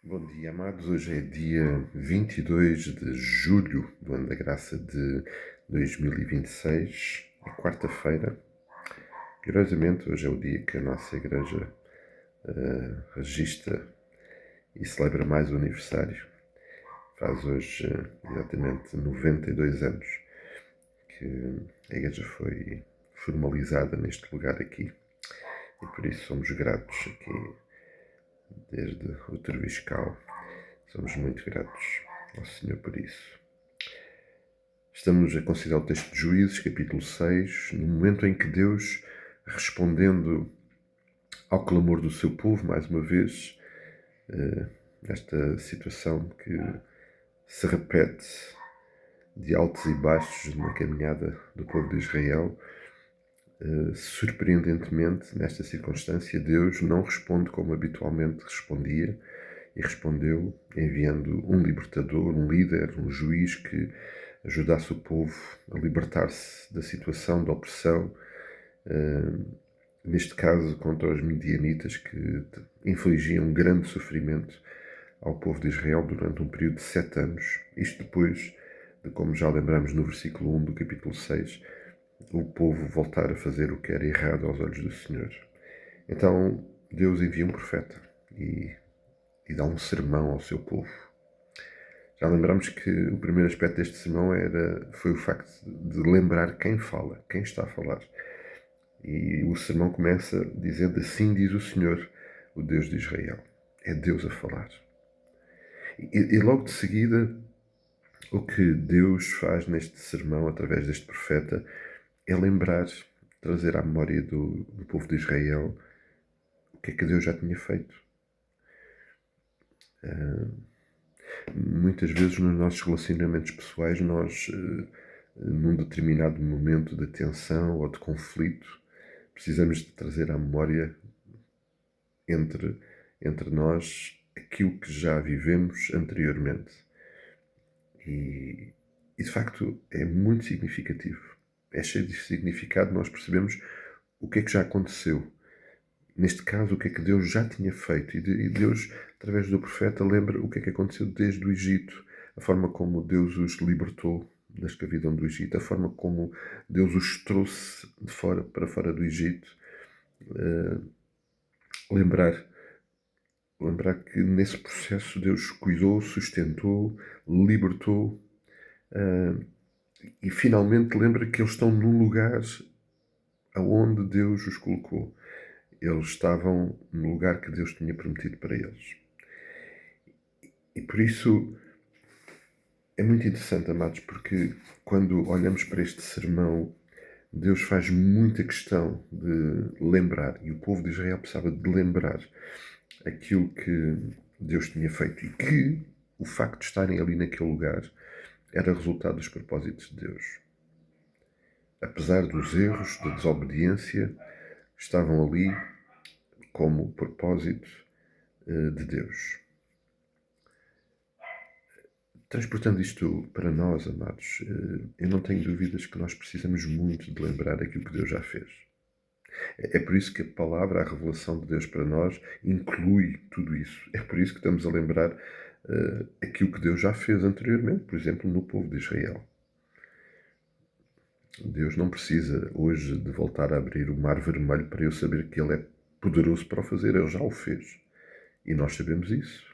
Bom dia, amados. Hoje é dia 22 de julho do ano da graça de 2026, é quarta-feira. Curiosamente, hoje é o dia que a nossa igreja registra e celebra mais o aniversário. Faz hoje exatamente 92 anos que a igreja foi formalizada neste lugar aqui. E por isso somos gratos aqui desde o Treviscal. Somos muito gratos ao Senhor por isso. Estamos a considerar o texto de Juízes, capítulo 6, no momento em que Deus, respondendo ao clamor do seu povo, mais uma vez, esta situação que se repete de altos e baixos na caminhada do povo de Israel, surpreendentemente, nesta circunstância, Deus não responde como habitualmente respondia, e respondeu enviando um libertador, um líder, um juiz que ajudasse o povo a libertar-se da situação de opressão, neste caso contra os midianitas que infligiam grande sofrimento ao povo de Israel durante um período de 7 anos. Isto depois de, como já lembramos no versículo 1 do capítulo 6, o povo voltar a fazer o que era errado aos olhos do Senhor. Então Deus envia um profeta e dá um sermão ao seu povo. Já lembramos que o primeiro aspecto deste sermão foi o facto de lembrar quem fala, quem está a falar. E o sermão começa dizendo: assim diz o Senhor, o Deus de Israel. É Deus a falar. E logo de seguida, o que Deus faz neste sermão, através deste profeta, é lembrar, trazer à memória do povo de Israel o que é que Deus já tinha feito. Muitas vezes nos nossos relacionamentos pessoais, nós, num determinado momento de tensão ou de conflito, precisamos de trazer à memória entre nós aquilo que já vivemos anteriormente. E de facto é muito significativo. É cheio de significado, nós percebemos o que é que já aconteceu. Neste caso, o que é que Deus já tinha feito. E Deus, através do profeta, lembra o que é que aconteceu desde o Egito, a forma como Deus os libertou da escravidão do Egito, a forma como Deus os trouxe de fora para fora do Egito. Lembrar que nesse processo Deus cuidou, sustentou, libertou, e finalmente lembra que eles estão num lugar aonde Deus os colocou. Eles estavam no lugar que Deus tinha prometido para eles. E por isso é muito interessante, amados, porque quando olhamos para este sermão, Deus faz muita questão de lembrar, e o povo de Israel precisava de lembrar aquilo que Deus tinha feito e que o facto de estarem ali naquele lugar era resultado dos propósitos de Deus. Apesar dos erros, da desobediência, estavam ali como propósito de Deus. Transportando isto para nós, amados, eu não tenho dúvidas que nós precisamos muito de lembrar aquilo que Deus já fez. É por isso que a palavra, a revelação de Deus para nós, inclui tudo isso. É por isso que estamos a lembrar aquilo que Deus já fez anteriormente, por exemplo, no povo de Israel. Deus não precisa hoje de voltar a abrir o mar vermelho para eu saber que Ele é poderoso para o fazer. Ele já o fez. E nós sabemos isso.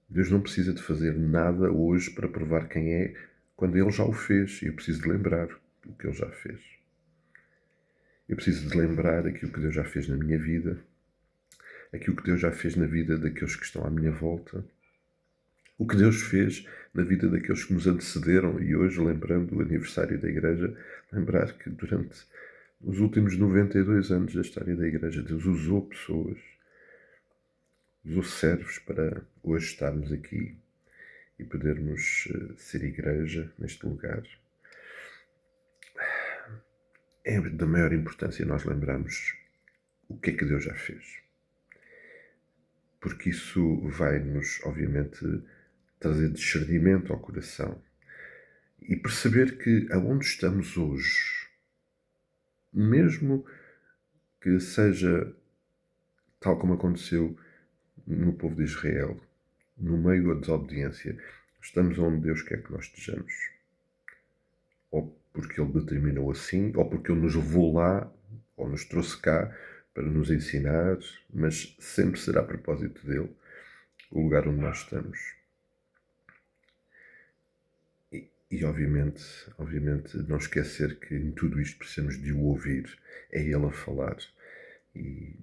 Deus não precisa de fazer nada hoje para provar quem é, quando Ele já o fez. E eu preciso de lembrar o que Ele já fez. Eu preciso de lembrar aquilo que Deus já fez na minha vida, aquilo que Deus já fez na vida daqueles que estão à minha volta, o que Deus fez na vida daqueles que nos antecederam. E hoje, lembrando o aniversário da Igreja, lembrar que durante os últimos 92 anos da história da Igreja, Deus usou pessoas, usou servos para hoje estarmos aqui e podermos ser Igreja neste lugar. É da maior importância nós lembrarmos o que é que Deus já fez. Porque isso vai-nos, obviamente, trazer discernimento ao coração e perceber que aonde estamos hoje, mesmo que seja tal como aconteceu no povo de Israel, no meio da desobediência, estamos onde Deus quer que nós estejamos. Ou porque Ele determinou assim, ou porque Ele nos levou lá, ou nos trouxe cá para nos ensinar, mas sempre será a propósito dele o lugar onde nós estamos. E obviamente, não esquecer que em tudo isto precisamos de o ouvir. É Ele a falar. E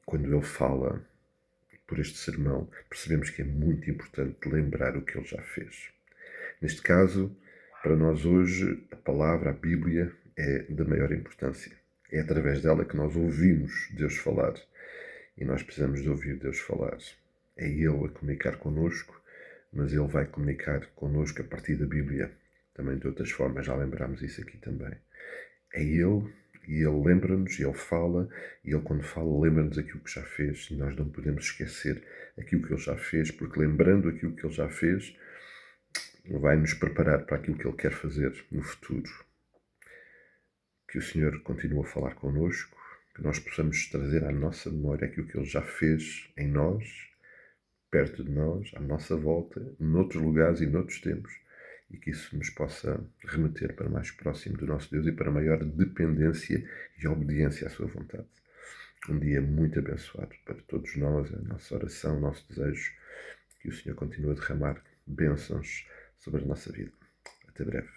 quando Ele fala por este sermão, percebemos que é muito importante lembrar o que Ele já fez. Neste caso, para nós hoje, a palavra, a Bíblia, é da maior importância. É através dela que nós ouvimos Deus falar. E nós precisamos de ouvir Deus falar. É Ele a comunicar connosco, mas Ele vai comunicar connosco a partir da Bíblia. Também de outras formas, já lembramos isso aqui também. É Ele, e Ele lembra-nos, e Ele fala, e Ele quando fala lembra-nos aquilo que já fez, e nós não podemos esquecer aquilo que Ele já fez, porque lembrando aquilo que Ele já fez, vai nos preparar para aquilo que Ele quer fazer no futuro. Que o Senhor continue a falar connosco, que nós possamos trazer à nossa memória aquilo que Ele já fez em nós, perto de nós, à nossa volta, noutros lugares e noutros tempos, e que isso nos possa remeter para mais próximo do nosso Deus e para maior dependência e obediência à sua vontade. Um dia muito abençoado para todos nós, a nossa oração, o nosso desejo, que o Senhor continue a derramar bênçãos sobre a nossa vida. Até breve.